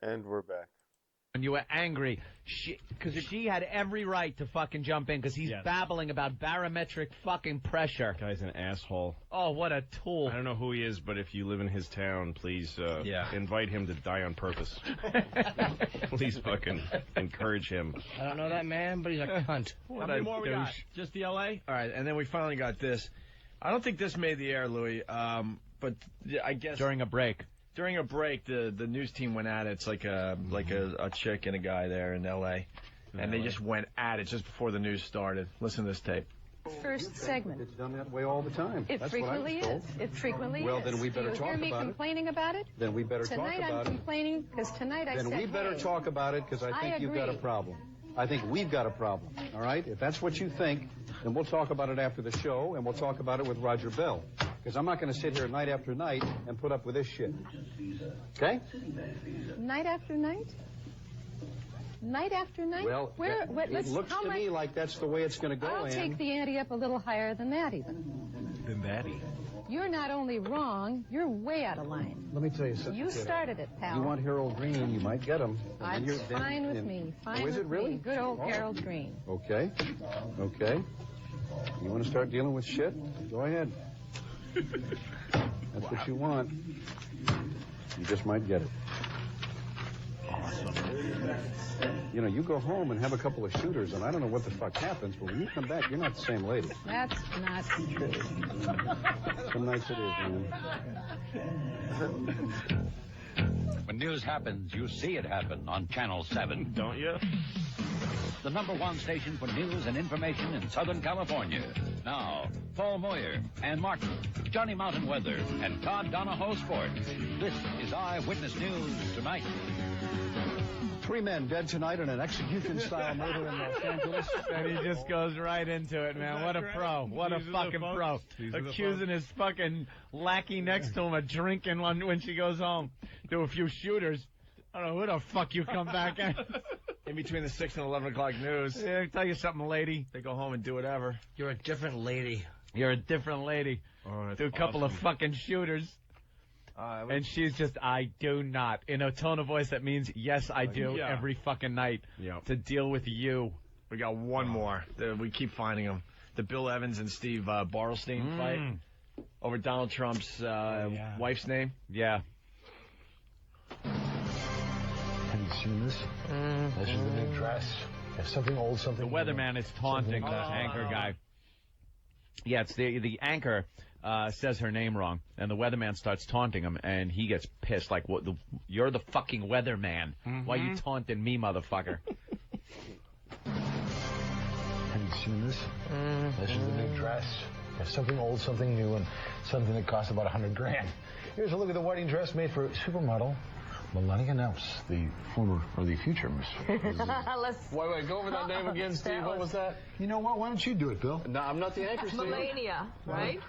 And we're back. And you were angry because she had every right to fucking jump in because he's babbling about barometric fucking pressure. Guy's an asshole. Oh, what a tool. I don't know who he is, but if you live in his town, please invite him to die on purpose. Please fucking encourage him. I don't know that man, but he's a cunt. How many more we got? Just the L.A.? All right, and then we finally got this. I don't think this made the air, Louis, but I guess... During a break. During a break, the news team went at it. It's like a chick and a guy there in L.A. And they just went at it just before the news started. Listen to this tape. First segment. It's done that way all the time. It frequently is. It frequently is. Well, then we better talk about it. Do you hear me complaining about it? Then we better talk about it. Tonight I'm complaining because tonight I said, Then we better talk about it because I think you've got a problem. I think we've got a problem, all right? If that's what you think, then we'll talk about it after the show, and we'll talk about it with Roger Bell. Because I'm not going to sit here night after night and put up with this shit. Okay? Night after night? Night after night? Well, it looks to me like that's the way it's going to go, I'll take the ante up a little higher than that, even. Than thatty. You're not only wrong, you're way out of line. Let me tell you something. You started it, pal. You want Harold Green, you might get him. It's fine with me. Fine with is it really? me. Good old Harold Green. Okay. Okay. You want to start dealing with shit? Go ahead. That's what you want. You just might get it. Awesome. You know, you go home and have a couple of shooters, and I don't know what the fuck happens, but when you come back, you're not the same lady. That's not true. Some nights it is, man. When news happens, you see it happen on Channel 7. Don't you? The #1 station for news and information in Southern California. Now, Paul Moyer, Ann Martin, Johnny Mountain Weather, and Todd Donahoe Sports. This is Eyewitness News Tonight. 3 men dead tonight in an execution-style murder in Los Angeles. And he just goes right into it, man. What a pro. What a fucking pro. Accusing his fucking lackey next to him of drinking when she goes home. Do a few shooters. I don't know who the fuck you come back at. In between the 6 and 11 o'clock news. Yeah, I'll tell you something, lady. They go home and do whatever. You're a different lady. You're a different lady. Oh, do a couple of fucking shooters. And she's just, I do not. In a tone of voice that means, yes, I do, every fucking night. To deal with you. We got one more. We keep finding them. The Bill Evans and Steve Bartelstein fight over Donald Trump's wife's name. Yeah. Have you seen this? This is the new dress. There's something old, something The weatherman is taunting the anchor guy. Yeah, it's the anchor says her name wrong, and the weatherman starts taunting him, and he gets pissed. Like, what? You're the fucking weatherman. Why you taunting me, motherfucker? Have you seen this? This is the new dress. There's something old, something new, and something that costs about $100,000. Here's a look at the wedding dress made for supermodel Melania Knauss, the former or the future Miss. Wait, go over that name again, Steve. What was that? You know what? Why don't you do it, Bill? No, I'm not the anchor, Steve. Melania, right?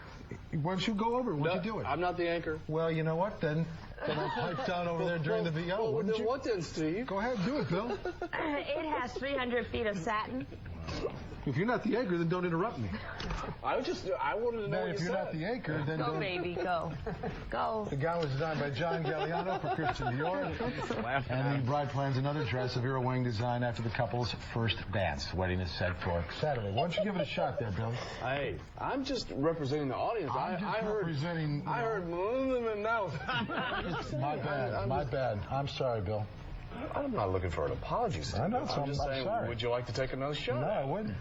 Why don't you go over? Why don't you do it? I'm not the anchor. Well, you know what? Then I'll pipe down over there during the VO, wouldn't you? What then, Steve? Go ahead, do it, Bill. It has 300 feet of satin. If you're not the anchor, then don't interrupt me. I wanted to know what if you're not the anchor, then go, baby, go. Go. The gown was designed by John Galliano for Christian Dior. And the bride plans another dress of Vera Wang design after the couple's first dance. Wedding is set for Saturday. Why don't you give it a shot there, Billy? Hey, I'm just representing the audience. I heard now. My bad. I'm sorry, Bill. I'm not looking for an apology, Steve. I know, so I'm just saying, sorry. Would you like to take another shot? No, I wouldn't.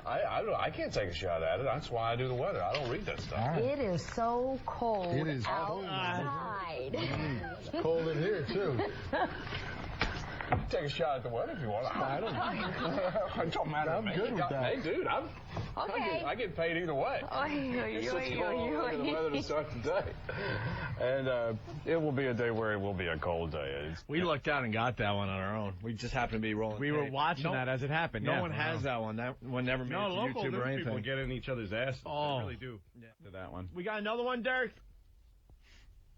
I can't take a shot at it. That's why I do the weather. I don't read that stuff. Right. It is so cold outside. It's cold in here, too. You can take a shot at the weather if you want. I don't know. It don't matter to me. I'm good with that. Hey, dude, I get paid either way. It's such a the weather to start the day. And it will be a day where it will be a cold day. We lucked out and got that one on our own. We just happened to be rolling. We were watching that as it happened. No one has that one. That one never made it to YouTube or anything. People get in each other's ass. Oh, they really do. To that one. We got another one, Derek.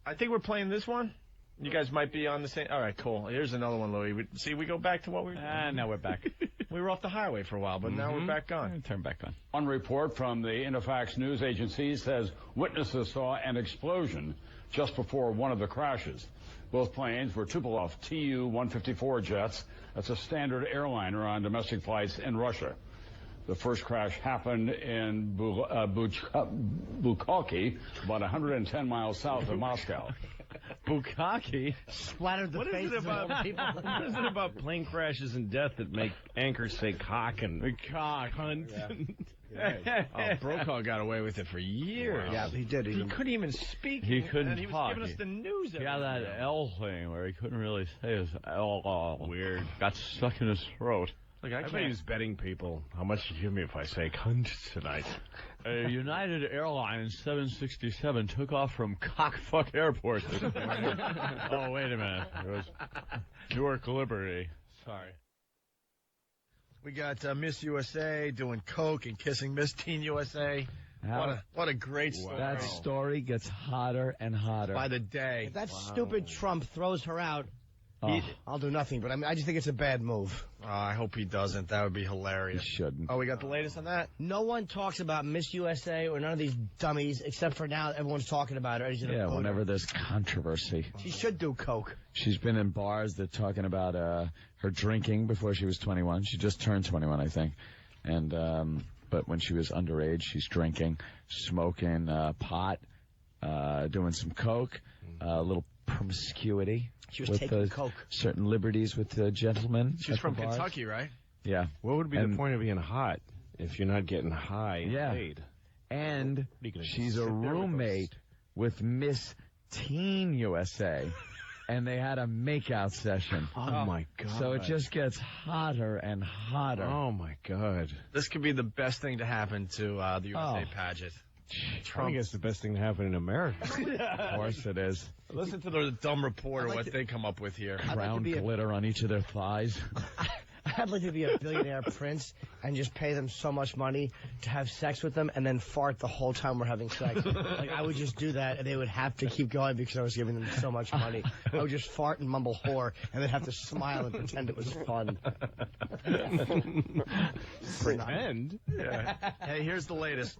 I think we're playing this one. You guys might be on the same. All right, cool. Here's another one, Louis. See, we go back to what we were. Now we're back. We were off the highway for a while, but now we're back on. Turn back on. One report from the Interfax news agency says witnesses saw an explosion just before one of the crashes. Both planes were Tupolev Tu-154 jets. That's a standard airliner on domestic flights in Russia. The first crash happened in Bukalki, about 110 miles south of Moscow. Bukkake splattered the faces of all the people. What is it about plane crashes and death that make anchors say cock and cock hunt? Brokaw got away with it for years. Yeah, he did. He couldn't even speak. He couldn't and he was talk. giving us the news. He had that L thing where he couldn't really say his L. Weird. Got stuck in his throat. Look, I bet he was betting people how much you give me if I say cunt tonight. A United Airlines 767 took off from Cockfuck Airport this morning. Oh, wait a minute. It was Newark Liberty. Sorry. We got Miss USA doing coke and kissing Miss Teen USA. What a great story. That story gets hotter and hotter by the day. If that stupid Trump throws her out, I'll do nothing. But I just think it's a bad move. I hope he doesn't. That would be hilarious. He shouldn't. Oh, we got the latest on that? No one talks about Miss USA or none of these dummies, except for now everyone's talking about her. Yeah, whenever there's controversy. She should do coke. She's been in bars that talking about her drinking before she was 21. She just turned 21, I think. And but when she was underage, she's drinking, smoking pot, doing some coke, a little promiscuity. She was taking coke. Certain liberties with the gentlemen. She's from Kentucky, right? Yeah. What would be the point of being hot if you're not getting high and paid? And she's a roommate with Miss Teen USA. And they had a makeout session. Oh, my God. So it just gets hotter and hotter. Oh, my God. This could be the best thing to happen to the USA pageant. I think it's the best thing to happen in America. Of course it is. Listen to the dumb reporter, what they come up with here. Crown glitter on each of their thighs. I'd like to be a billionaire prince and just pay them so much money to have sex with them and then fart the whole time we're having sex. Like, I would just do that and they would have to keep going because I was giving them so much money. I would just fart and mumble whore and they'd have to smile and pretend it was fun. Pretend? Yeah. Hey, here's the latest.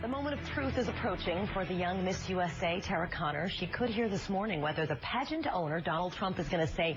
The moment of truth is approaching for the young Miss USA, Tara Conner. She could hear this morning whether the pageant owner, Donald Trump, is going to say,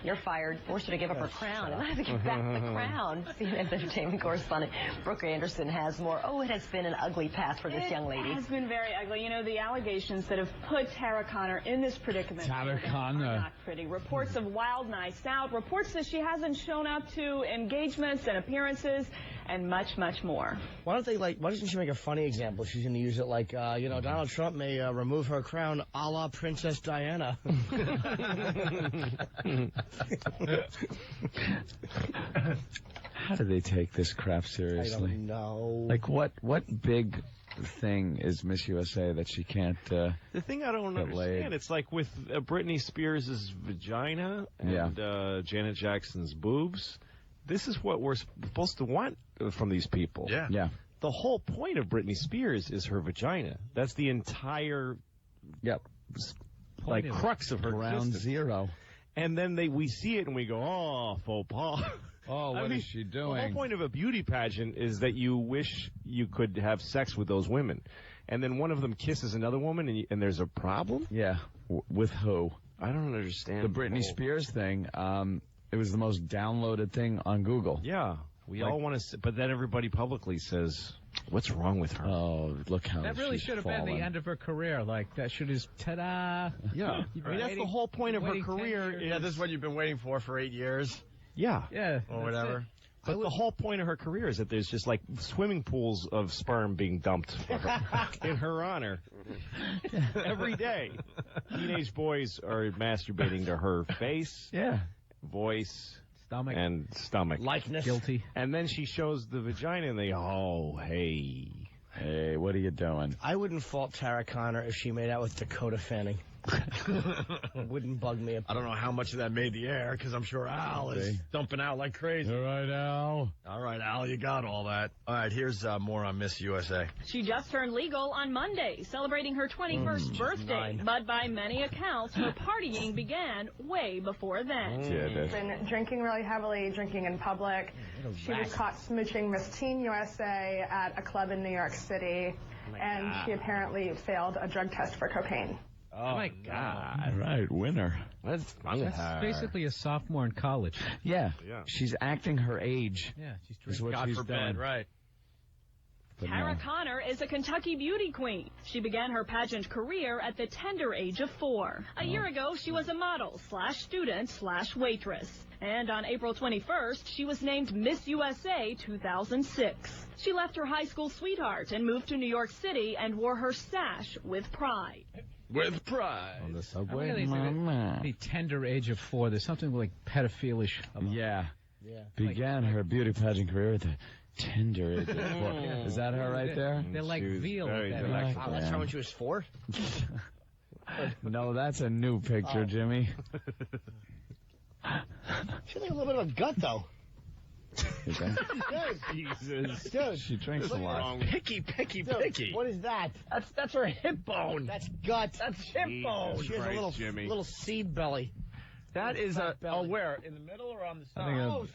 "You're fired," force her to give up her crown, and I have to give back the crown. CNN entertainment correspondent Brooke Anderson has more. Oh, it has been an ugly path for this young lady. It has been very ugly. You know, the allegations that have put Tara Conner in this predicament Tara Conner are not pretty. Reports of wild nights out, reports that she hasn't shown up to engagements and appearances, and much, much more. Why doesn't she make a funny example? She's going to use it like, Donald Trump may remove her crown a la Princess Diana. How do they take this crap seriously? I don't know. Like, what big thing is Miss USA that she can't The thing I don't understand, laid? it's like with Britney Spears' vagina and Janet Jackson's boobs. This is what we're supposed to want from these people. Yeah. Yeah. The whole point of Britney Spears is her vagina. That's the entire crux of her ground existence. zero. And then we see it and we go, oh, faux pas. Oh, what is she doing? The whole point of a beauty pageant is that you wish you could have sex with those women. And then one of them kisses another woman and there's a problem? Yeah. With who? I don't understand. The Britney Spears thing, it was the most downloaded thing on Google. Yeah. We all want to, but then everybody publicly says, what's wrong with her? Oh, look how that really should have been the end of her career. Like, that should have, ta-da. Yeah. I mean, that's the whole point of her career. Yeah, this is what you've been waiting for 8 years. Yeah. Yeah. Or whatever. But the whole point of her career is that there's just like swimming pools of sperm being dumped for her, in her honor every day. Teenage boys are masturbating to her face, voice, stomach, and stomach. Likeness. Guilty. And then she shows the vagina and they, hey, what are you doing? I wouldn't fault Tara Conner if she made out with Dakota Fanning. Wouldn't bug me. I don't know how much of that made the air, because I'm sure Al is dumping out like crazy. All right, Al. All right, Al, you got all that. All right, here's more on Miss USA. She just turned legal on Monday, celebrating her 21st birthday. But by many accounts, her partying began way before then. She's been drinking really heavily, drinking in public. She was caught smooching Miss Teen USA at a club in New York City, and she apparently failed a drug test for cocaine. Oh, my God. All right, winner. That's wrong with her. Basically a sophomore in college. Yeah. She's acting her age. Yeah, she's is what God she's forbid, doing. right. But Tara no. Connor is a Kentucky beauty queen. She began her pageant career at the tender age of 4. A year ago, she was a model / student / waitress. And on April 21st, she was named Miss USA 2006. She left her high school sweetheart and moved to New York City and wore her sash with pride. With pride. On the I subway? really think the tender age of 4, there's something like pedophilish about it. Yeah. Yeah. Began her beauty pageant career at the tender age of 4. Is that her right there? They're like She was veal. very at that delightful. age. Wow, that's her when she was 4? No, that's a new picture, Jimmy. She has a little bit of a gut, though. Is that? Jesus. Dude, She drinks a lot. Picky. dude, what is that? That's her hip bone. That's gut. That's hip bone. She has a Christ, Jimmy. little seed belly. That is a... belly. Oh, where? In the middle or on the I side? think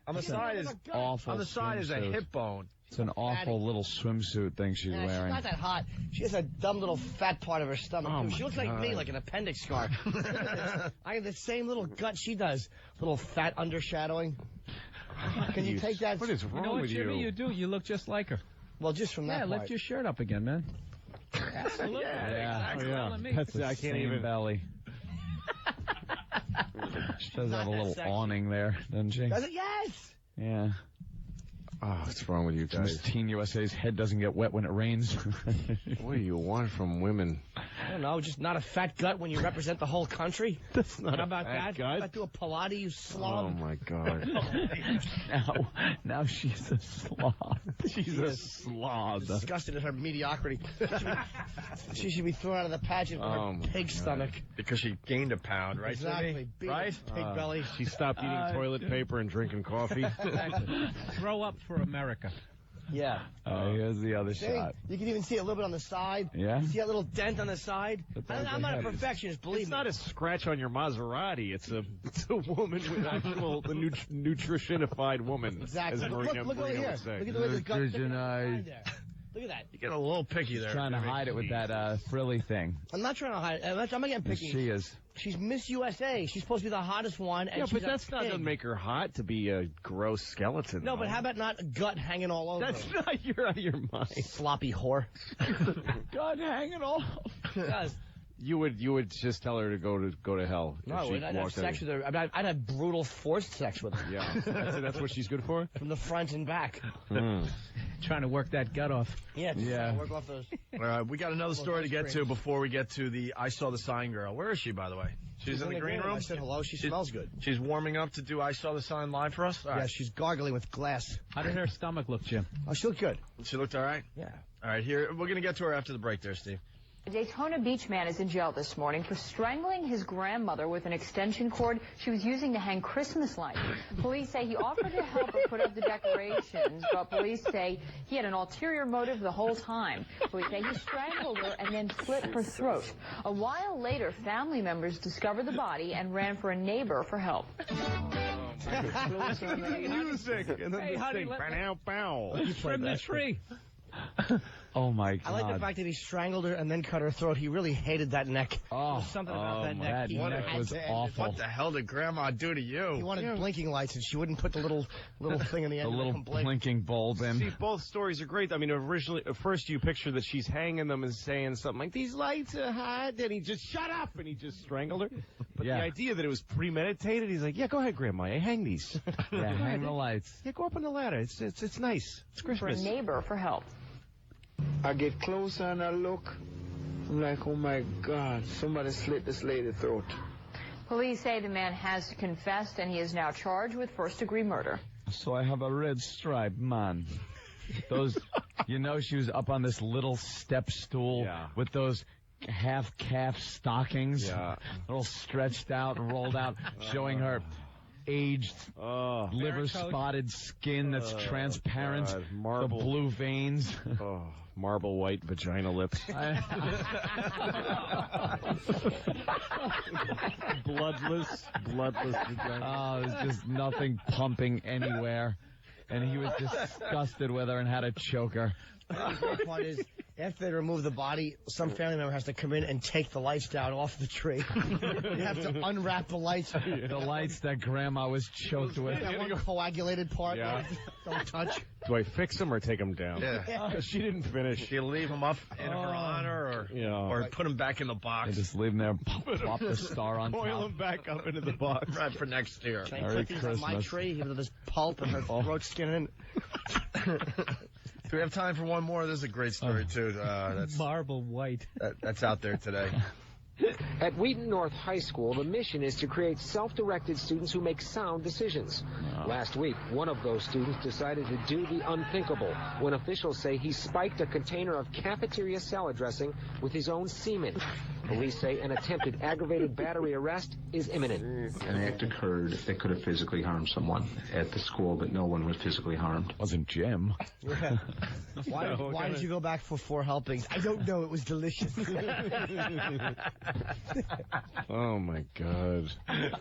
On the side is... awful On the side is a swimsuit. hip bone. It's an awful little swimsuit thing she's Yeah, she's wearing. not that hot. She has a dumb little fat part of her stomach. Oh, too. She my looks like me, God. like an appendix scar. I have the same little gut she does. Little fat undershadowing. Can you take that? What is You wrong know what, with Jimmy? you? You do. You look just like her. Well, just from that Yeah, part. lift your shirt up again, man. Absolutely. Yeah. Exactly. Oh, Well, me. That's, I can't Same even. belly. She does Not have a that little sexy. awning there, doesn't she? Does it? Yes! Yeah. Oh, what's wrong with you Miss guys? Teen USA's head doesn't get wet when it rains. What do you want from women? I don't know, just not a fat gut when you represent the whole country. That's not How about fat that? gut. How about do a Pilates, you Oh, slob? my God. now she's a slob. She's a slob. Disgusted at her mediocrity. She should be thrown out of the pageant with Oh, her my pig God. stomach. Because she gained a pound, right, Exactly. Jimmy? Big Right? pig belly. She stopped eating toilet paper and drinking coffee. Throw up for America. Yeah. Here's the other See? shot. You can even see a little bit on the side. Yeah? You see that little dent on the side? I'm not a perfectionist, believe It's me. not a scratch on your Maserati. It's a woman with actual nutritionified woman. Exactly. As Look Marina over would here. say. Look at the way the gut sticking out the Nutritionized. side there. Look at that. You get a little picky there. Trying to Jimmy. hide it with that frilly thing. I'm not trying to hide it. I'm not getting picky. She is. She's Miss USA. She's supposed to be the hottest one. And Yeah, she's but that's not pig. doesn't make her hot to be a gross skeleton. No, but though. how about not a gut hanging all over? That's not you're out of your mind. Sloppy whore. God hanging off. Guys, You would just tell her to go to hell. if no, I she wouldn't. I'd have walked sex in. with her. I'd have brutal forced sex with her. Yeah, that's what she's good for. From the front and back. Trying to work that gut off. Yeah. Yeah. Work off those. We got another story to get to before we get to the I Saw the Sign girl. Where is she, by the way? She's in the green room? I said hello. She smells good. She's warming up to do I Saw the Sign live for us? All Yeah, right. she's gargling with glass. How did her stomach look, Jim? Oh, she looked good. She looked all right? Yeah. All right, here. We're going to get to her after the break there, Steve. A Daytona Beach man is in jail this morning for strangling his grandmother with an extension cord she was using to hang Christmas lights. Police say he offered to help her put up the decorations, but police say he had an ulterior motive the whole time. Police say he strangled her and then slit her throat. A while later, family members discovered the body and ran for a neighbor for help. Music and then Hey, this honey, thing. let- Bow, bow. Trim the tree. Oh my God. I like the fact that he strangled her and then cut her throat. He really hated that neck. Oh, There's something about that neck. that He neck had was to end it. awful. What the hell did Grandma do to you? He wanted blinking lights, and she wouldn't put the little thing in the The end. to little make him blink. blinking bulb in. See, both stories are great. I mean, originally, at first you picture that she's hanging them and saying something like, "These lights are hot," and he just shut up and he just strangled her. But Yeah. the idea that it was premeditated, he's like, "Yeah, go ahead, Grandma. I hang these. Yeah, hang the lights. Yeah, go up on the ladder. It's nice. It's For a Christmas." neighbor for help. I get closer and I look. I'm like, oh my God, somebody slit this lady's throat. Police say the man has confessed and he is now charged with first-degree murder. So I have a red stripe, man. Those, you know, she was up on this little step stool Yeah. with those half-calf stockings. Yeah. All stretched out and rolled out, showing her aged, liver-spotted skin that's transparent. The blue veins. Marble white vagina lips. Bloodless vagina. Oh, there's just nothing pumping anywhere. And he was disgusted with her and had a choker. The great part is, after they remove the body, some family member has to come in and take the lights down off the tree. You have to unwrap the lights. The lights that Grandma was choked with. That one coagulated part. Yeah. Don't touch. Do I fix them or take them down? Yeah. Because she didn't finish. Do you leave them up in her honor, or put them back in the box? And just leave them there, plop the star on top. Coil them back up into the box. Right for next year. Can I put these on my tree with this pulp and her throat skin in? Do we have time for one more? This is a great story, too. That's Marble white. That's out there today. At Wheaton North High School, the mission is to create self-directed students who make sound decisions. Last week, one of those students decided to do the unthinkable when officials say he spiked a container of cafeteria salad dressing with his own semen. Police say an attempted aggravated battery arrest is imminent. An act occurred that could have physically harmed someone at the school, but no one was physically harmed. Wasn't Jim. Yeah. Why did you go back for 4 helpings? I don't know. It was delicious. Oh, my God. It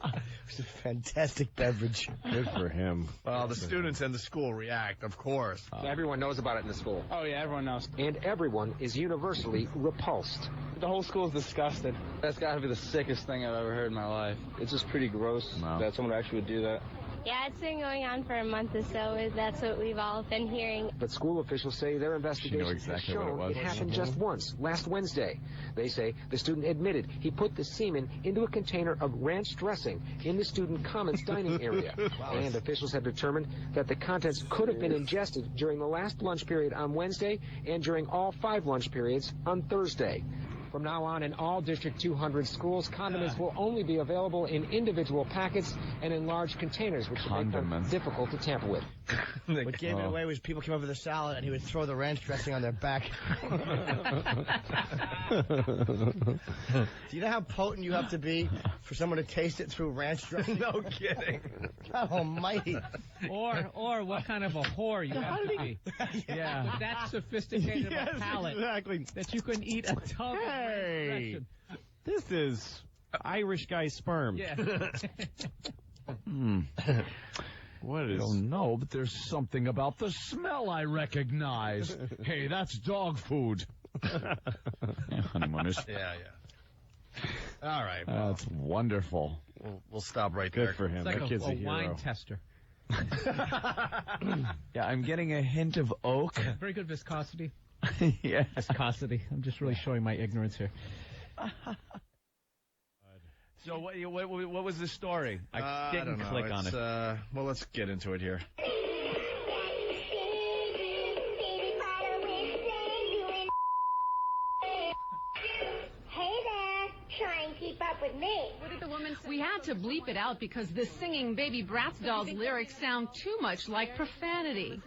was a fantastic beverage. Good for him. Well, the students and the school react, of course. Everyone knows about it in the school. Oh, yeah, everyone knows. And everyone is universally repulsed. The whole school is disgusted. That's got to be the sickest thing I've ever heard in my life. It's just pretty gross that someone actually would do that. Yeah, it's been going on for a month or so. That's what we've all been hearing. But school officials say their investigation has shown it happened just once, last Wednesday. They say the student admitted he put the semen into a container of ranch dressing in the student commons dining area. And officials have determined that the contents could have been ingested during the last lunch period on Wednesday and during all 5 lunch periods on Thursday. From now on, in all District 200 schools, condiments will only be available in individual packets and in large containers, which will make them difficult to tamper with. What gave it away was people came over the salad and he would throw the ranch dressing on their back. Do you know how potent you have to be for someone to taste it through ranch dressing? No kidding. God almighty. Or what kind of a whore you have to be. Yeah. With that sophisticated of a palate. Exactly. That you can eat a tub Hey, of this is Irish guy sperm. Yeah. What is? I don't know, but there's something about the smell I recognize. Hey, that's dog food. Honeymooners. Yeah. All right. Well, that's wonderful. We'll stop right Good there. for him. It's like that kid's a hero. wine tester. Yeah, I'm getting a hint of oak. Very good viscosity. Yeah. Viscosity. I'm just really showing my ignorance here. So what was the story? I didn't click on it. Well, let's get into it here. Hey there, try and keep up with me. What did the woman say? We had to bleep it out because the singing Baby Bratz doll's lyrics sound too much like profanity.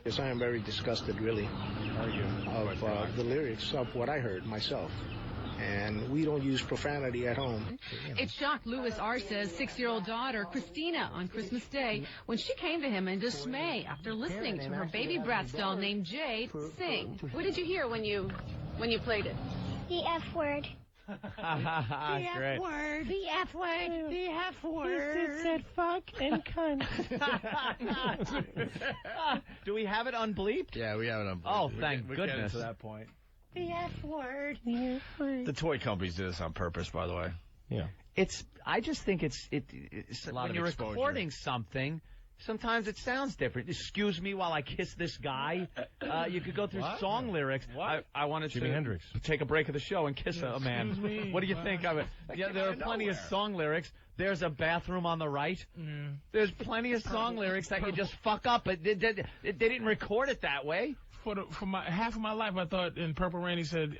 Yes, I am very disgusted, really, of the lyrics of what I heard myself. And we don't use profanity at home. It shocked Louis Arce's 6-year-old daughter, Christina, on Christmas Day when she came to him in dismay after listening to her Baby Bratz doll named Jade sing. What did you hear when you played it? The F word. The F word. The F word. The F word. It said fuck and cunt. Do we have it unbleeped? Yeah, we have it unbleeped. Oh, thank we goodness. Get into that point. The F word. The toy companies did this on purpose, by the way. Yeah. I just think it's a lot when of you're exposure. recording something, sometimes it sounds different. Excuse me while I kiss this guy. You could go through song lyrics. I wanted Jimi Hendrix. to take a break of the show and kiss a man. me. What do you think of it? Yeah, there are plenty of song lyrics. There's a bathroom on the right. There's plenty of song lyrics that you just fuck up, but they didn't record it that way. For half of my life, I thought in Purple Rain he said,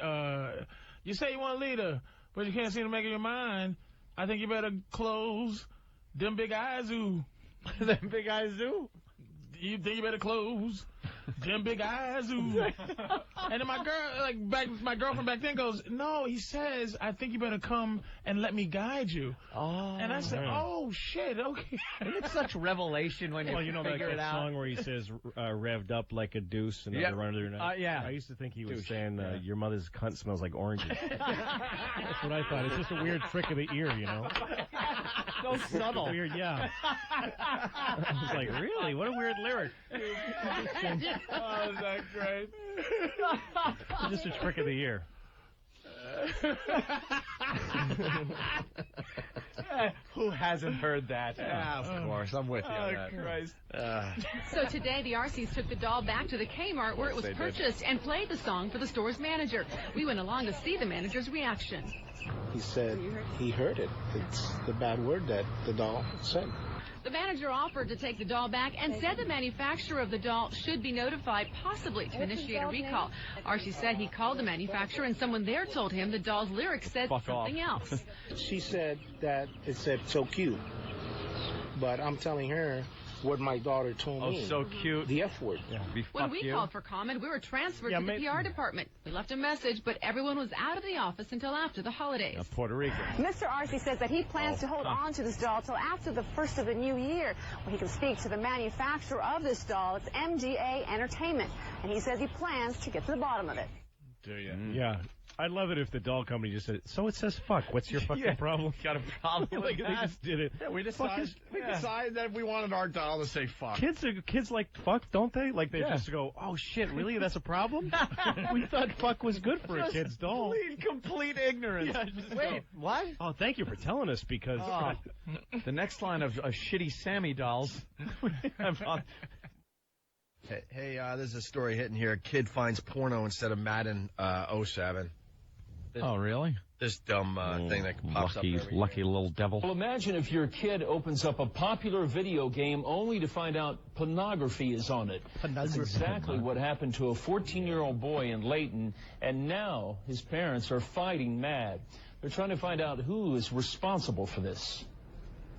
"You say you want a leader, but you can't seem to make up your mind. I think you better close them big eyes, ooh." Them big eyes, ooh. You think you better close Jim Big Eyes. Ooh. And then my girlfriend back then goes, no, he says, I think you better come and let me guide you. Oh. And I said, oh, shit, okay. It's such revelation when you know figure that it out. song where he says, revved up like a deuce and Yep. other under your night? Yeah. I used to think he was saying, your mother's cunt smells like oranges. That's what I thought. It's just a weird trick of the ear, you know? So subtle. Weird, yeah. I was like, really? What a weird lyric. Oh, is that great? It's just a trick of the ear. Who hasn't heard that? Yeah, of course. I'm with you on that. Christ. So today, the RCs took the doll back to the Kmart where it was purchased and played the song for the store's manager. We went along to see the manager's reaction. He said he heard it. It's the bad word that the doll said. The manager offered to take the doll back and said the manufacturer of the doll should be notified, possibly to initiate a recall. Archie said he called the manufacturer and someone there told him the doll's lyrics said something else. She said that it said so cute. But I'm telling her what my daughter told me. Oh, so cute. The F word. Yeah. When we called for comment, we were transferred to the PR department. We left a message, but everyone was out of the office until after the holidays. Puerto Rico. Mr. Arce says that he plans to hold on to this doll till after the first of the new year, when he can speak to the manufacturer of this doll. It's MGA Entertainment, and he says he plans to get to the bottom of it. Do you? Yeah. I'd love it if the doll company just said, so it says fuck. What's your fucking problem? Got a problem Like, with they that? just did it. Yeah, we decided that we wanted our doll to say fuck. Kids like fuck, don't they? Like they just go, oh shit, really? That's a problem? We thought fuck was good for a kid's doll. Complete ignorance. Wait, what? Oh, thank you for telling us because The next line of Shitty Sammy dolls. Hey, there's a story hitting here. A kid finds porno instead of Madden 07. Oh, really? This dumb thing that pops up every Lucky little devil. Well, imagine if your kid opens up a popular video game only to find out pornography is on it. That's exactly what happened to a 14-year-old boy in Layton, and now his parents are fighting mad. They're trying to find out who is responsible for this.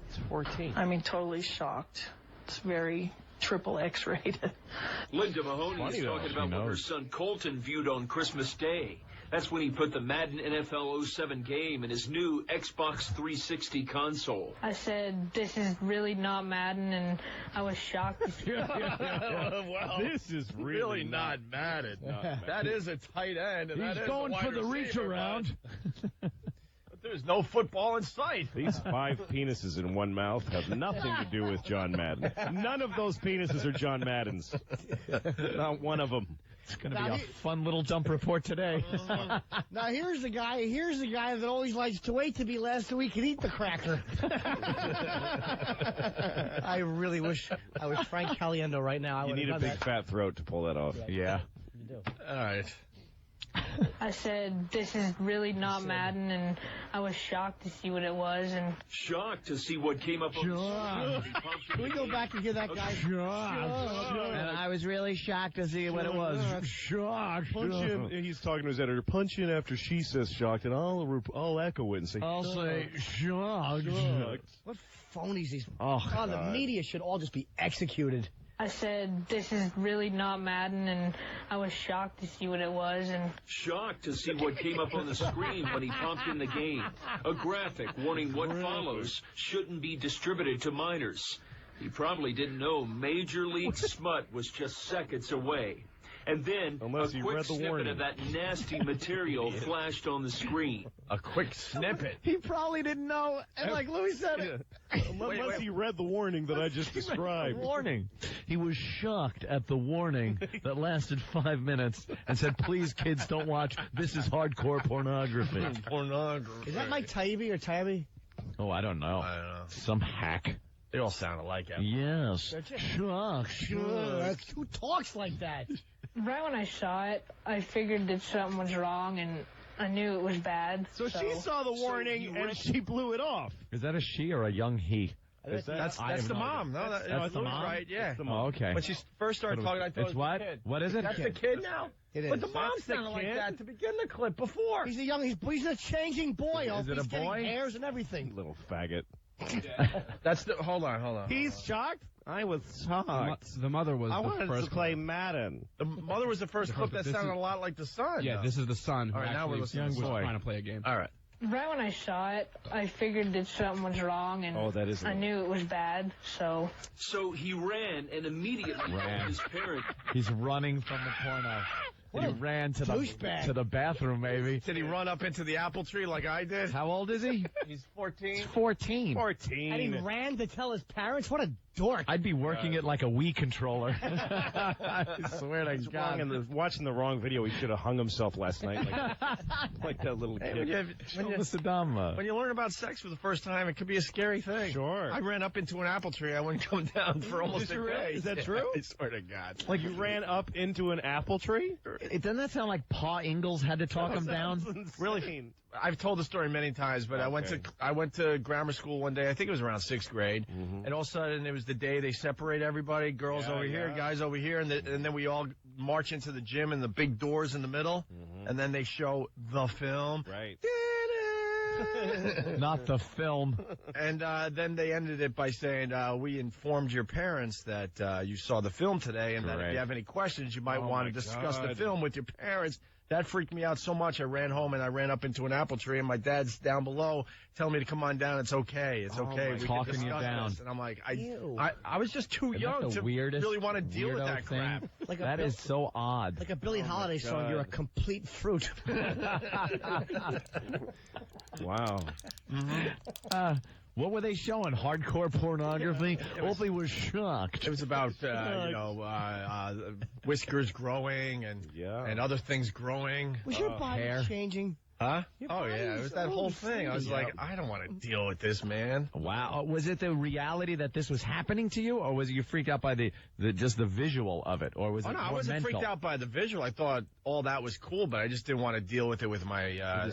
It's 14. I mean, totally shocked. It's very triple X-rated. Linda Mahoney is talking about what her son Colton viewed on Christmas Day. That's when he put the Madden NFL 07 game in his new Xbox 360 console. I said, this is really not Madden, and I was shocked. Well, this is really not Madden. That is a tight end. And He's going for the reach around. But there's no football in sight. These 5 penises in one mouth have nothing to do with John Madden. None of those penises are John Madden's. Not one of them. It's going to be a fun little dump report today. Now here's the guy that always likes to wait to be last so he can eat the cracker. I really wish I was Frank Caliendo right now. You need a big fat throat to pull that off. Yeah. You do. All right. I said, this is really not Madden, and I was shocked to see what it was. And shocked to see what came up on the screen. Can we go back and give that guy And I was really shocked to see what it was. Shocked. Punch in. He's talking to his editor. Punch in after she says shocked, and I'll echo it and say, I'll say shocked. What phonies these? Oh, the media should all just be executed. I said, this is really not Madden, and I was shocked to see what it was. And shocked to see what came up on the screen when he pumped in the game. A graphic warning what follows shouldn't be distributed to minors. He probably didn't know Major League Smut was just seconds away. And then a quick snippet of that nasty material flashed on the screen. A quick snippet. He probably didn't know, and like Louis said, unless he read the warning that I just described. Warning. He was shocked at the warning that lasted 5 minutes and said, please, kids, don't watch. This is hardcore pornography. Pornography. Is that Mike Taibbi or Taibbi? Oh, I don't know. Some hack. They all sound alike. Yes. Shocked. Who talks like that? right when I saw it, I figured that something was wrong, and I knew it was bad. So she saw the warning, and she blew it off. Is that a she or a young he? That's the mom. No, that's the mom? Right, yeah. Oh, okay. When she first started talking, I thought it's what? The kid. What is it? That's the kid now? It is. But the mom sounded like that to begin the clip before. He's a changing boy. Is it a He's getting boy? hairs and everything. Little faggot. That's the. Hold on. He's shocked? I was shocked. The mother was I the wanted first to play Madden. The mother was the first clip that sounded a lot like the son. Yeah, though. this is the son who All right, now we're actually listening was to the trying to play a game. All right. Right when I saw it, I figured that something was wrong, and that is I knew it was bad, so... So he ran and immediately called his parent. He's running from the porno. He ran to the bathroom, maybe. Did he run up into the apple tree like I did? How old is he? He's 14. He's 14. 14. And he ran to tell his parents? What a dork. I'd be working it like a Wii controller. I swear to God. Watching the wrong video, he should have hung himself last night like that little kid. When you learn about sex for the first time, it could be a scary thing. Sure. I ran up into an apple tree. I wouldn't come down for almost a day. Is that true? I swear to God. Like you ran up into an apple tree? Doesn't that sound like Pa Ingalls had to talk him down? Really? I've told the story many times, but I went to grammar school one day. I think it was around 6th grade, and all of a sudden it was the day they separate everybody, girls over here, guys over here, and then we all march into the gym and the big doors in the middle, and then they show the film. Right. Not the film. And then they ended it by saying, we informed your parents that you saw the film today, and that if you have any questions, you might want to discuss the film with your parents. That freaked me out so much. I ran home and I ran up into an apple tree, and my dad's down below telling me to come on down. It's okay. It's okay. We talking can you discuss down. this. And I'm like, I was just too young to weirdest, really want to deal with that crap. That is so odd. Like a Billie Holiday song, you're a complete fruit. Wow. What were they showing? Hardcore pornography? Opie was shocked. It was about, whiskers growing and other things growing. Was your body changing? Huh? Oh, yeah. It was that whole thing. I was like, I don't want to deal with this, man. Wow. Was it the reality that this was happening to you, or was you freaked out by just the visual of it, or was it more I wasn't mental? freaked out by the visual. I thought all that was cool, but I just didn't want to deal with it with my,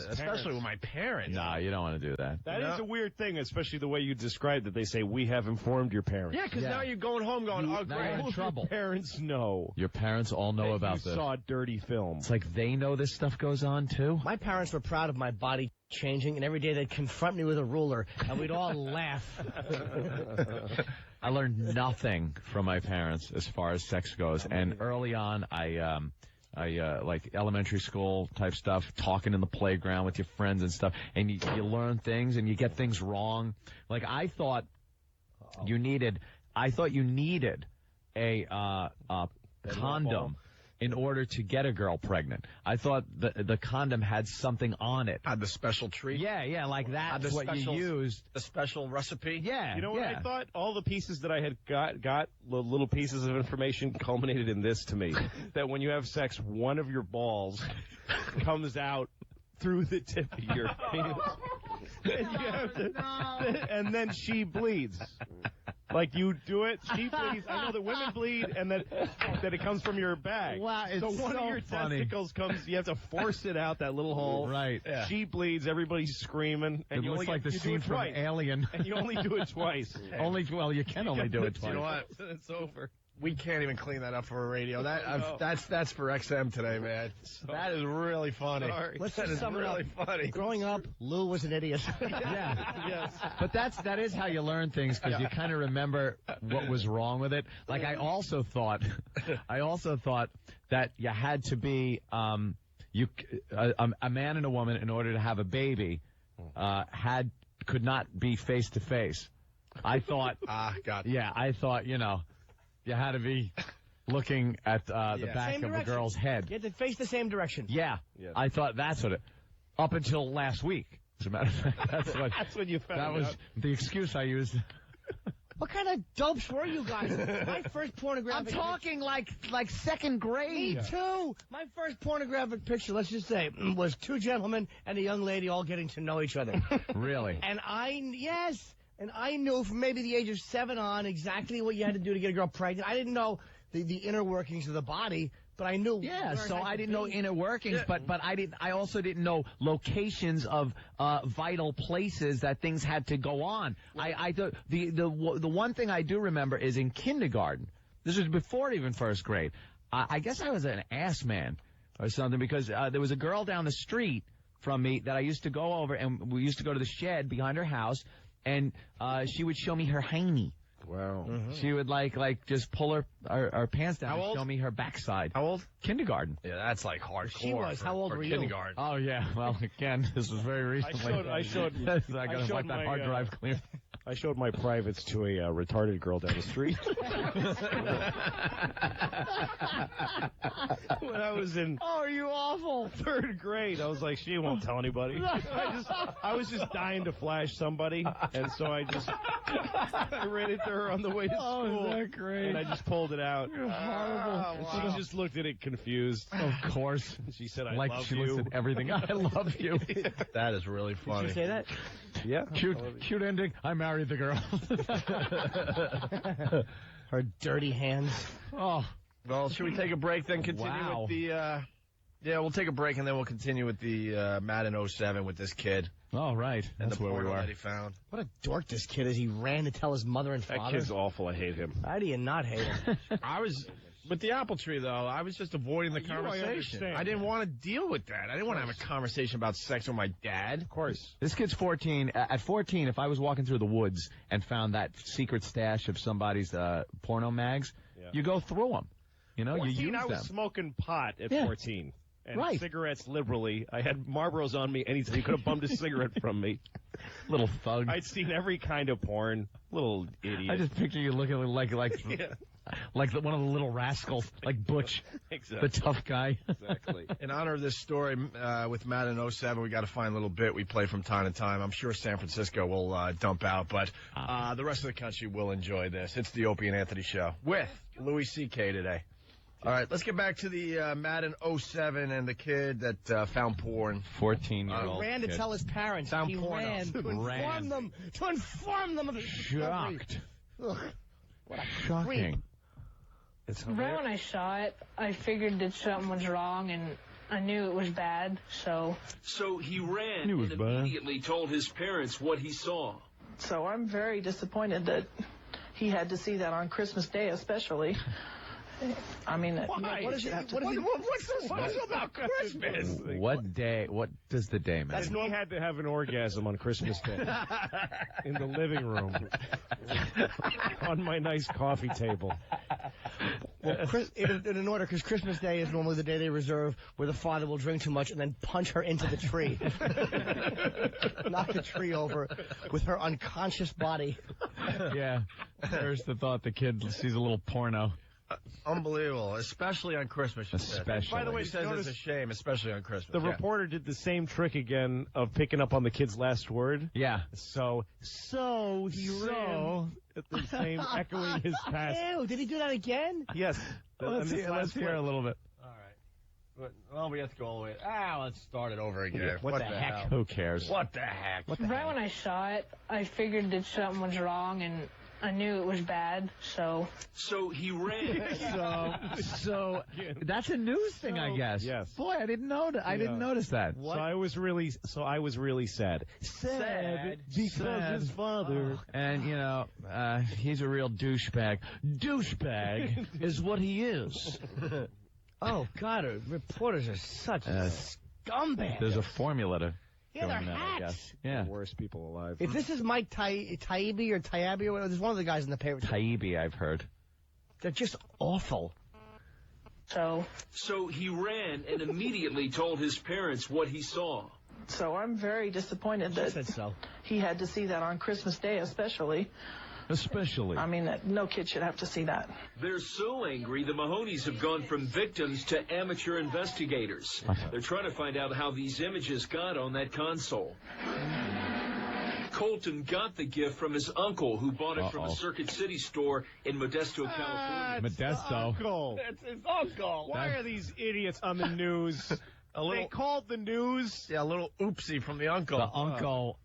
especially with my parents. Nah, you don't want to do that. That is a weird thing, especially the way you described it. They say, we have informed your parents. Yeah, because now you're going home going, oh, Now great. you're in trouble. Your parents know. Your parents all know about this. You saw dirty film. It's like they know this stuff goes on, too? My parents were proud of my body changing, and every day they'd confront me with a ruler, and we'd all laugh. I learned nothing from my parents as far as sex goes, and early on, I like elementary school type stuff, talking in the playground with your friends and stuff, and you learn things and you get things wrong. Like I thought you needed a condom in order to get a girl pregnant. I thought the condom had something on it. Had the special treat? Yeah, like that's what you used. The special recipe? Yeah. You know what I thought? All the pieces that I had got the little pieces of information culminated in this to me. That when you have sex, one of your balls comes out through the tip of your penis. And, you have to, and then she bleeds. Like you do it, she bleeds. I know that women bleed, and that it comes from your bag. Wow, it's so one so of your funny. testicles comes. You have to force it out that little hole. Right. Yeah. She bleeds. Everybody's screaming. And It you looks only like the you do scene it from twice. Alien. And you only do it twice. You can only do it twice. You know what? It's over. We can't even clean that up for a radio. That's for XM today, man. That is really funny. Let's That just is sum it really up. funny. Growing up, Lou was an idiot. Yeah. Yes. But that is how you learn things, because you kind of remember what was wrong with it. Like I also thought that you had to be a man and a woman in order to have a baby could not be face to face. I thought God. Yeah, I thought you had to be looking at the back Same of a direction. girl's head. You had to face the same direction. Yeah. I thought that's what it. Up until last week, as a matter of fact, That's when you found that was out. the excuse I used. What kind of dopes were you guys? My first pornographic... I'm talking like second grade. Me too. My first pornographic picture, let's just say, was two gentlemen and a young lady all getting to know each other. Really? And I knew from maybe the age of 7 on exactly what you had to do to get a girl pregnant. I didn't know the inner workings of the body, but I knew. Yeah, so I didn't know inner workings, but I also didn't know locations of vital places that things had to go on. I thought the one thing I do remember is in kindergarten. This was before even first grade. I guess I was an ass man or something, because there was a girl down the street from me that I used to go over, and we used to go to the shed behind her house. and she would show me her hiney. Wow. Mm-hmm. She would just pull her pants down and show me her backside. How old? Kindergarten. Yeah, that's like hardcore. She was. How old were you? Kindergarten. Oh yeah. Well, again, this was very recently. I showed I gotta wipe that hard drive clear. I showed my privates to a retarded girl down the street. When I was in are you awful? 3rd grade, I was like, she won't tell anybody. I was just dying to flash somebody, and so I ran into her on the way to school. Oh, is that great? And I just pulled it out. You're horrible. And she just looked at it confused. Of course. She said, I like love she you. looks at everything. I love you. That is really funny. Did you say that? Yeah. Cute ending. I married the girl. Her dirty hands. Oh. Well, should we take a break then continue with the... yeah, we'll take a break and then we'll continue with the Madden 07 with this kid. Oh, right. And That's the where we porno were. that he found. What a dork this kid is. He ran to tell his mother and father. That kid's awful. I hate him. How do you not hate him? I was... With the apple tree, though, I was just avoiding the conversation. I didn't want to deal with that. I didn't want to have a conversation about sex with my dad. Of course. This kid's 14. At 14, if I was walking through the woods and found that secret stash of somebody's porno mags, you go through them. You know, 14, you use I was them. smoking pot at 14. And right. Cigarettes liberally. I had Marlboros on me anytime. You could have bummed a cigarette from me. Little thug. I'd seen every kind of porn. Little idiot. I just picture you looking like yeah. Like one of the little rascals, like Butch, exactly. the tough guy. Exactly. In honor of this story with Madden 07, we got to find a little bit we play from time to time. I'm sure San Francisco will dump out, but the rest of the country will enjoy this. It's the Opie and Anthony Show with Louis C.K. today. All right, let's get back to the Madden 07 and the kid that found porn. 14-year-old ran to kid. tell his parents. Found he porno. ran to inform them of his Shocked. Ugh, what a Shocking. creep. Right when I saw it, I figured that something was wrong, and I knew it was bad, so... So he ran It was and bad. immediately told his parents what he saw. So I'm very disappointed that he had to see that on Christmas Day especially. I mean, Why? What is it? What's so special about Christmas? What day? What does the day mean? That's he had to have an orgasm on Christmas Day in the living room on my nice coffee table. Well, in order, because Christmas Day is normally the day they reserve where the father will drink too much and then punch her into the tree. Knock the tree over with her unconscious body. Yeah. There's the thought the kid sees a little porno. Unbelievable, especially on Christmas. Especially. By the way, He says it's a shame, especially on Christmas. The reporter did the same trick again of picking up on the kid's last word. Yeah. So he ran at the same echoing his past. Ew, did he do that again? Yes. Let's hear a little bit. All right. Well, we have to go all the way. Let's start it over again. Yeah, what the heck? hell? Who cares? What the heck? Right when I saw it, I figured that something was wrong, and I knew it was bad, so... So he ran. So that's a news thing, I guess. Yes. Boy, I didn't know. I didn't notice that. So I was really sad. Sad because his father. And you know, he's a real douchebag. Douchebag is what he is. Oh God, reporters are such scumbags. There's a formula to. Yeah, they're doing that, I hacks. guess. Yeah. The worst people alive. If this is Mike Taibbi or Taibbi or whatever, there's one of the guys in the paper. Taibbi, I've heard. They're just awful. So he ran and immediately told his parents what he saw. So I'm very disappointed that he had to see that on Christmas Day especially. I mean, no kid should have to see that. They're so angry, the Mahoneys have gone from victims to amateur investigators. They're trying to find out how these images got on that console. Colton got the gift from his uncle, who bought it from a Circuit City store in Modesto, California. Modesto. That's his uncle. Why are these idiots on the news? They called the news. Yeah, a little oopsie from the uncle.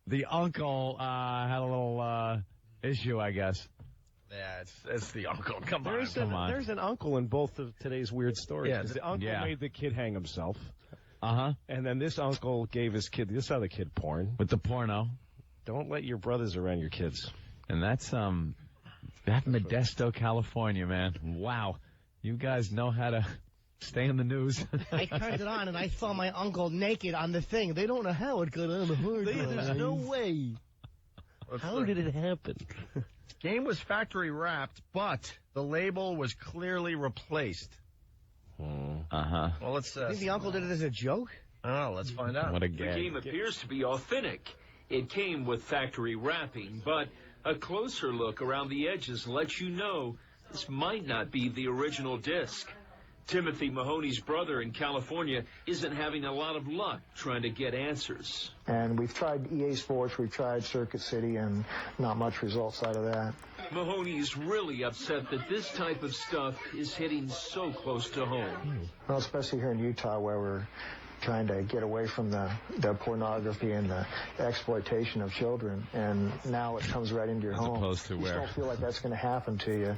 The uncle had a little issue, I guess. Yeah, it's the uncle. Come on. There's an uncle in both of today's weird stories. Yeah, the uncle made the kid hang himself. Uh-huh. And then this uncle gave his kid, this other kid, porn. With the porno. Don't let your brothers around your kids. And that's, that Modesto, California, man. Wow. You guys know how to stay in the news. I turned it on and I saw my uncle naked on the thing. They don't know how it got on the hard drive. There's no way. How did it happen? Game was factory wrapped, but the label was clearly replaced. Well, let's. You think the uncle did it as a joke? Oh, let's find out. What a The gag. game appears to be authentic. It came with factory wrapping, but a closer look around the edges lets you know this might not be the original disc. Timothy Mahoney's brother in California isn't having a lot of luck trying to get answers. And we've tried EA Sports, we've tried Circuit City, and not much results out of that. Mahoney's really upset that this type of stuff is hitting so close to home. Well, especially here in Utah, where we're trying to get away from the pornography and the exploitation of children, and now it comes right into your home. As opposed to you where? don't feel like that's going to happen to you,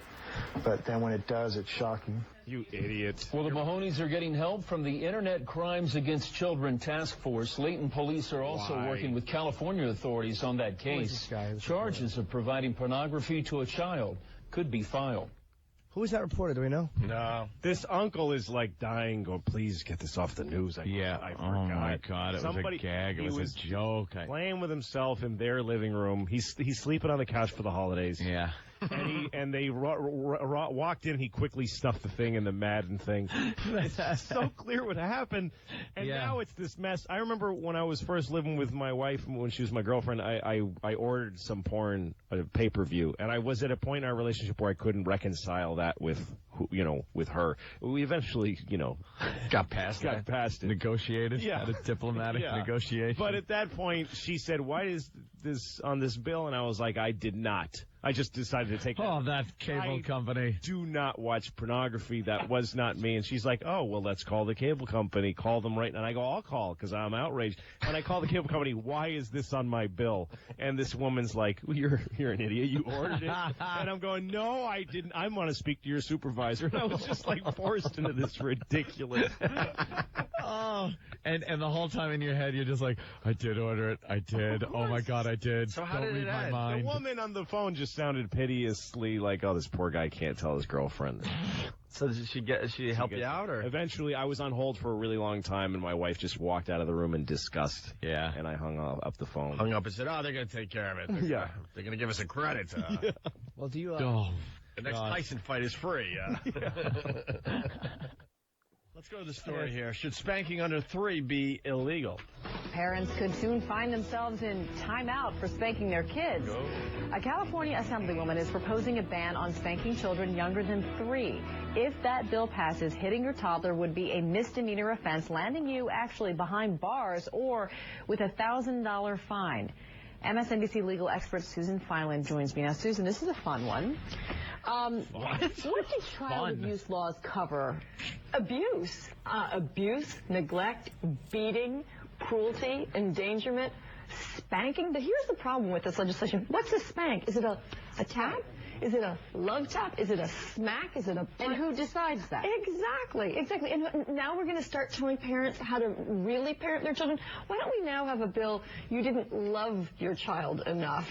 but then when it does, it's shocking. You idiot. Well, the Mahonies are getting help from the Internet Crimes Against Children Task Force. Layton police are also working with California authorities on that case. Charges of providing pornography to a child could be filed. Who was that reporter? Do we know? No. This uncle is like dying. Go, please get this off the news. I forgot. Oh my God! It was a gag. It was a joke. Playing with himself in their living room. He's sleeping on the couch for the holidays. Yeah. And they walked in. He quickly stuffed the thing in the Madden thing. It's so clear what happened. And now it's this mess. I remember when I was first living with my wife, when she was my girlfriend, I ordered some porn, pay-per-view, and I was at a point in our relationship where I couldn't reconcile that with her. We eventually, got past it. Negotiated. Yeah. Had a diplomatic negotiation. But at that point, she said, "Why is this on this bill?" And I was like, "I did not. I just decided to take." Oh, that cable company. Do not watch pornography. That was not me. And she's like, "Oh, well, let's call the cable company. Call them right." And I go, "I'll call because I'm outraged." And I call the cable company. "Why is this on my bill?" And this woman's like, well, "You're an idiot. You ordered it." And I'm going, "No, I didn't. I want to speak to your supervisor." And I was just like forced into this ridiculous. And the whole time in your head, you're just like, I did order it. I did. Oh my God, I did. So how Don't did read it my end? mind. The woman on the phone just sounded piteously like, "Oh, this poor guy can't tell his girlfriend." So did she help you out, or? Eventually, I was on hold for a really long time, and my wife just walked out of the room in disgust. Yeah. And I hung up the phone. Hung up and said, "Oh, they're going to take care of it. They're going to give us a credit." Well, do you... The next Tyson fight is free. Let's go to the story here. Should spanking under 3 be illegal? Parents could soon find themselves in timeout for spanking their kids. A California assemblywoman is proposing a ban on spanking children younger than 3. If that bill passes, hitting your toddler would be a misdemeanor offense, landing you actually behind bars or with a $1,000 fine. MSNBC legal expert Susan Filan joins me now. Susan, this is a fun one. What do child abuse laws cover? Abuse. Abuse, neglect, beating, cruelty, endangerment, spanking. But here's the problem with this legislation. What's a spank? Is it a tap? Is it a love tap? Is it a smack? Is it a... And who decides that? Exactly. And now we're going to start telling parents how to really parent their children. Why don't we now have a bill, you didn't love your child enough.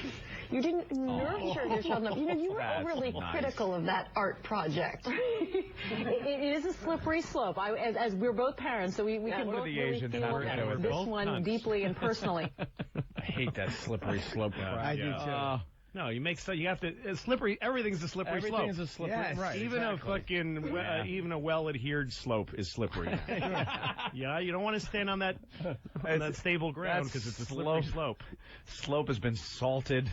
You didn't nurture your child enough. You were overly critical of that art project. It is a slippery slope. As we're both parents, so we can both really feel this one deeply and personally. I hate that slippery slope crap. I do too. No, you have to, it's slippery, everything's a slippery slope. Everything's a slippery, right. Even even a well-adhered slope is slippery. Yeah, you don't want to stand on that stable ground because it's a slippery slope. Slope has been salted,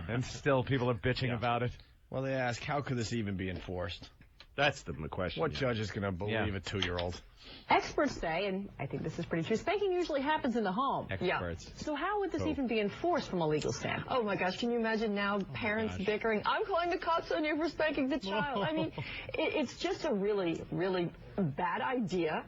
and still people are bitching about it. Well, they ask, how could this even be enforced? That's the question. What judge is going to believe a 2-year-old? Experts say, and I think this is pretty true, spanking usually happens in the home. Experts. Yeah. So how would this even be enforced from a legal standpoint? Oh my gosh, can you imagine now parents bickering, "I'm calling the cops on you for spanking the child." I mean, it's just a really, really bad idea.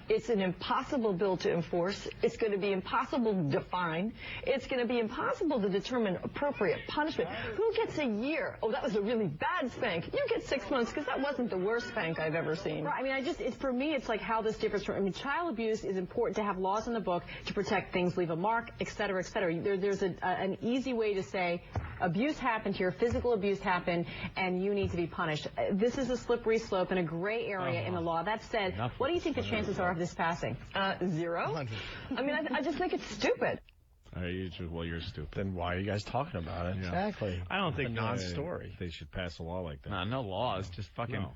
It's an impossible bill to enforce. It's going to be impossible to define. It's going to be impossible to determine appropriate punishment. Who gets a year? Oh, that was a really bad spank. You get 6 months because that wasn't the worst spank I've ever seen. Right. I mean, for me, it's like how this differs from, child abuse is important to have laws in the book to protect things, leave a mark, et cetera, et cetera. There's an easy way to say abuse happened here, physical abuse happened, and you need to be punished. This is a slippery slope and a gray area in the law. That said, what do you think the chances are of this passing? 0. I mean, I just think it's stupid. You're stupid. Then why are you guys talking about it? Exactly. I don't think a non-story. They should pass a law like that. No laws, just fucking. No.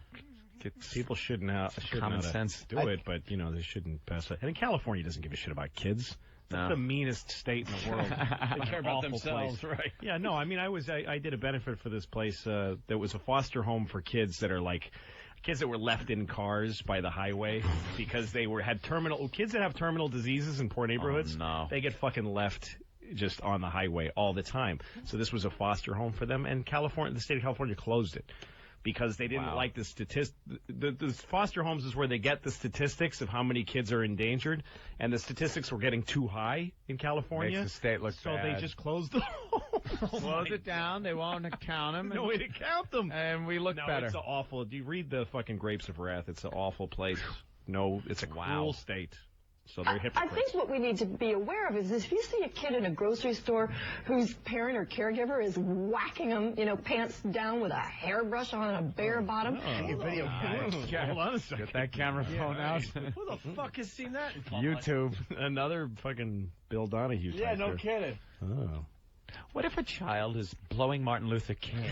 People shouldn't common sense do it, but they shouldn't pass it. And California doesn't give a shit about kids. That's the meanest state in the world. They care about themselves, right? Yeah, no, I mean, I did a benefit for this place that was a foster home for kids that are like kids that were left in cars by the highway because they had kids that have terminal diseases in poor neighborhoods. Oh, no. They get fucking left just on the highway all the time. So this was a foster home for them, and the state of California closed it. Because they didn't like the statistics. The foster homes is where they get the statistics of how many kids are endangered, and the statistics were getting too high in California. Makes the state look so bad. They just closed the home. Close it down. They won't count them. No way to count them. And we look better. It's awful. Do you read the fucking Grapes of Wrath? It's an awful place. No, it's a cruel state. So they're hypocrites. I think what we need to be aware of is if you see a kid in a grocery store whose parent or caregiver is whacking them, pants down with a hairbrush on a bare bottom. Video Hold on a second. Get that camera phone out. Who the fuck has seen that in public? YouTube. Another fucking Bill Donahue type. Yeah, no kidding. Oh. What if a child is blowing Martin Luther King?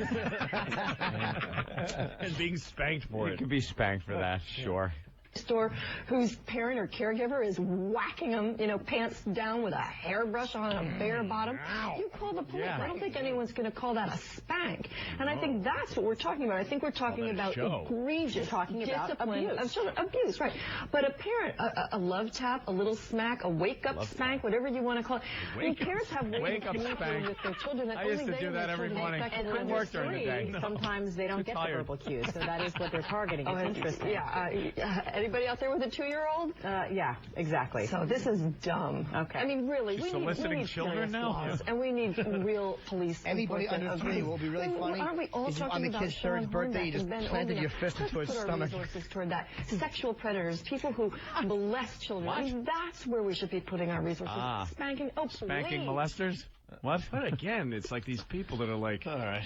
And being spanked for it. You could be spanked for that, sure. Store whose parent or caregiver is whacking them, pants down with a hairbrush on a bare bottom. You call the police. I don't think anyone's going to call that a spank. And I think that's what we're talking about. I think we're talking about egregious discipline of children. Abuse, right. But a parent, a love tap, a little smack, a wake-up spank, whatever you want to call it. I mean, parents have ways of communicating with their children. I used to do that every morning. I couldn't work during the day. Sometimes they don't get the verbal cues, so that is what they're targeting. It's interesting. Yeah. Anybody out there with a 2-year-old? Yeah, exactly. So this is dumb. Okay. I mean, really, we soliciting need children now, laws, and we need real police. Anybody under 3 will be really funny. Aren't we all is talking on the about kid's third birthday, you just planted your fist into his stomach. Resources toward that. Sexual predators, people who molest children. I mean, that's where we should be putting our resources. Spanking. Oh, spanking molesters. What? But again, it's like these people that are like, all right.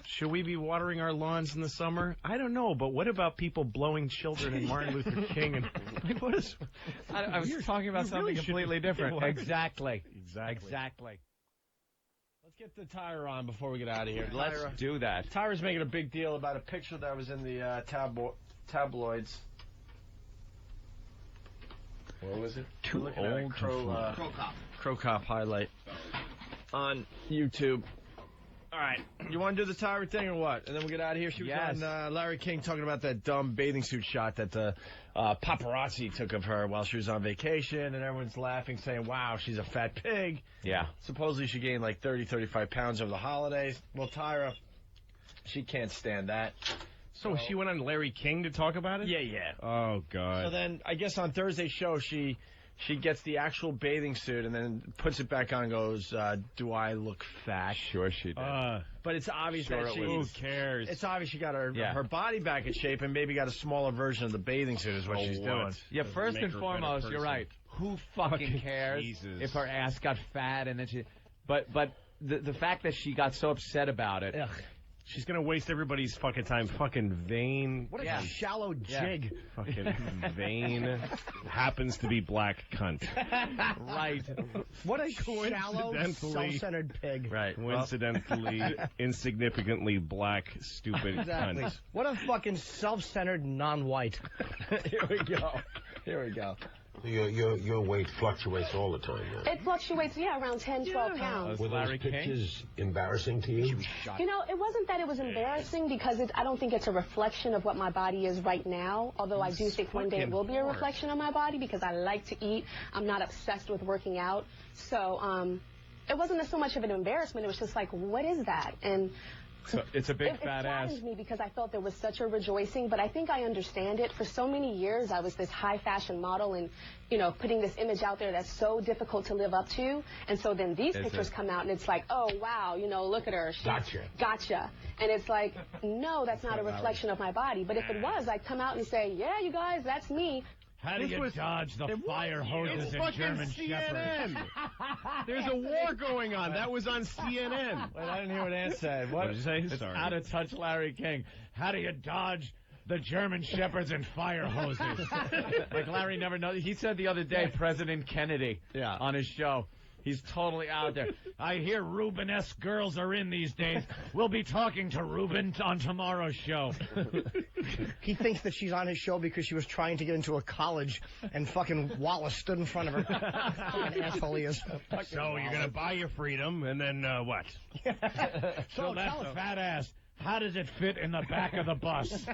Should we be watering our lawns in the summer? I don't know, but what about people blowing children and Martin Luther King? And what is? I was talking about something completely different. Exactly. Let's get the Tyra on before we get out of here. Let's do that. Tyra's making a big deal about a picture that was in the tabloids. What was it? Too old Crow Cop highlight on YouTube. All right. You want to do the Tyra thing or what? And then we'll get out of here. She was on Larry King talking about that dumb bathing suit shot that the paparazzi took of her while she was on vacation, and everyone's laughing, saying, wow, she's a fat pig. Yeah. Supposedly she gained like 30, 35 pounds over the holidays. Well, Tyra, she can't stand that. So she went on Larry King to talk about it? Yeah. Oh, God. So then I guess on Thursday's show, she gets the actual bathing suit and then puts it back on and goes, do I look fat? Sure she did. But it's obvious that who cares? It's obvious she got her body back in shape and maybe got a smaller version of the bathing suit is what she's doing. Yeah, first and foremost, you're right. Who fucking cares if her ass got fat and then she... But the fact that she got so upset about it... Ugh. She's going to waste everybody's fucking time. Fucking vain. What a shallow jig. Fucking vain. Happens to be black cunt. Right. What a shallow, self-centered pig. Right. Coincidentally, insignificantly black, stupid cunt. What a fucking self-centered non-white. Here we go. Your weight fluctuates all the time, man. It fluctuates, around 10, 12 pounds. Were those pictures embarrassing to you? It wasn't that it was embarrassing because I don't think it's a reflection of what my body is right now, although I do think one day it will be a reflection of my body because I like to eat. I'm not obsessed with working out. So it wasn't so much of an embarrassment. It was just like, what is that? And so it's a big fat ass. It saddened me because I felt there was such a rejoicing, but I think I understand it. For so many years, I was this high fashion model and, putting this image out there that's so difficult to live up to. And so then these pictures come out and it's like, oh, wow, look at her. Gotcha. And it's like, no, that's not a reflection of my body. But if it was, I'd come out and say, yeah, you guys, that's me. How do you dodge the fire hoses and German Shepherds? There's a war going on. That was on CNN. Wait, I didn't hear what Ann said. What did you say? It's out of touch Larry King. How do you dodge the German Shepherds and fire hoses? Like Larry never knows. He said the other day, President Kennedy on his show. He's totally out there. I hear Ruben-esque girls are in these days. We'll be talking to Ruben on tomorrow's show. He thinks that she's on his show because she was trying to get into a college and fucking Wallace stood in front of her. Fucking asshole he is. So you're going to buy your freedom and then what? So that fat ass, how does it fit in the back of the bus?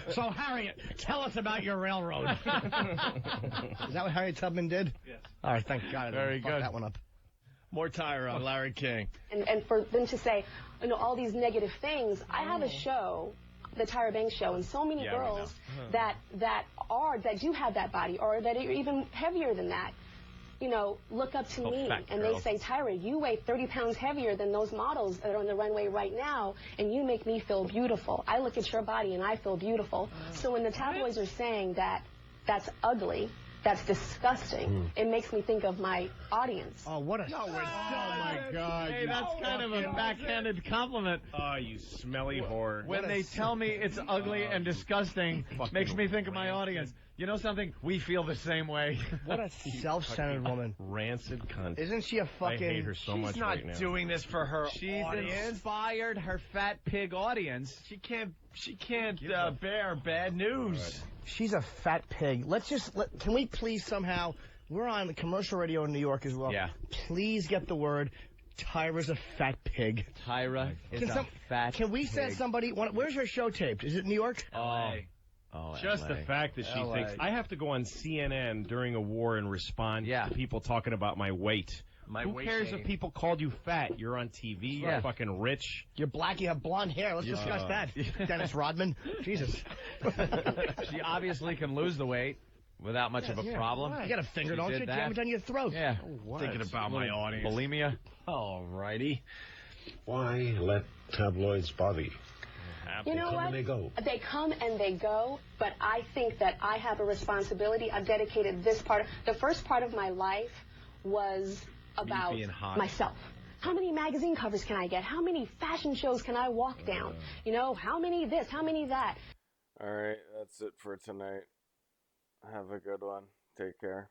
So, Harriet, tell us about your railroad. Is that what Harriet Tubman did? Yes. All right, thank God. Very good. That one up. More Tyra on Larry King. And for them to say, all these negative things, I have a show, the Tyra Banks Show, and so many girls that do have that body, or that are even heavier than that, look up to me, and they say, Tyra, you weigh 30 pounds heavier than those models that are on the runway right now, and you make me feel beautiful. I look at your body, and I feel beautiful. So when the tabloids are saying that that's ugly, that's disgusting, it makes me think of my audience. Oh, what a... Oh, my God. Hey, that's kind of a backhanded compliment. Oh, you smelly whore. When they tell me it's ugly and disgusting, makes me think of my audience. You know something? We feel the same way. What a self-centered woman. Rancid cunt. Isn't she a fucking... I hate her so much right now. She's not doing this for her She's audience. inspired her fat pig audience. She can't bear bad news. Right. She's a fat pig. Can we please somehow... We're on the commercial radio in New York as well. Yeah. Please get the word... Tyra's a fat pig. Tyra is a fat Can we send somebody... Where's her show taped? Is it New York? Just LA. the fact that she thinks I have to go on CNN during a war and respond to people talking about my weight. Who cares if people called you fat? You're on TV. You're fucking rich. You're black. You have blonde hair. Let's discuss that. Dennis Rodman. Jesus. She obviously can lose the weight without much of a problem. You got a finger, don't you? Jam it down your throat. Yeah. Thinking about my audience. Bulimia. All righty. Why let tabloids bother you? You know what? They go. They come and they go, but I think that I have a responsibility. I've dedicated the first part of my life was about myself. How many magazine covers can I get? How many fashion shows can I walk down? How many this, how many that? All right, that's it for tonight. Have a good one. Take care.